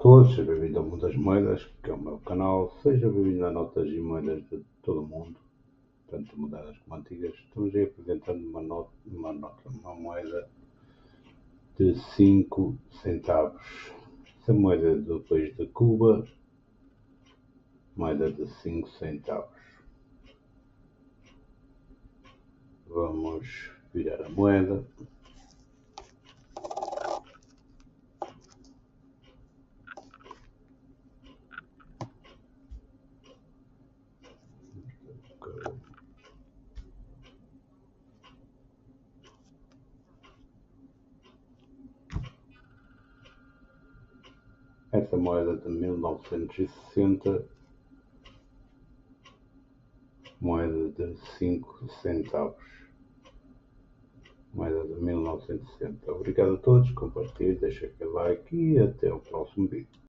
todos, seja bem-vindo ao Mundo das Moedas, que é o meu canal, seja bem-vindo a notas e moedas de todo o mundo, tanto modernas como antigas. Estamos aí apresentando uma moeda de 5 centavos. Essa moeda é do país de Cuba, moeda de 5 centavos. Vamos virar a moeda. Essa moeda de 1960, moeda de 5 centavos. Moeda de 1960. Obrigado a todos, compartilhe, deixem aquele like e até o próximo vídeo.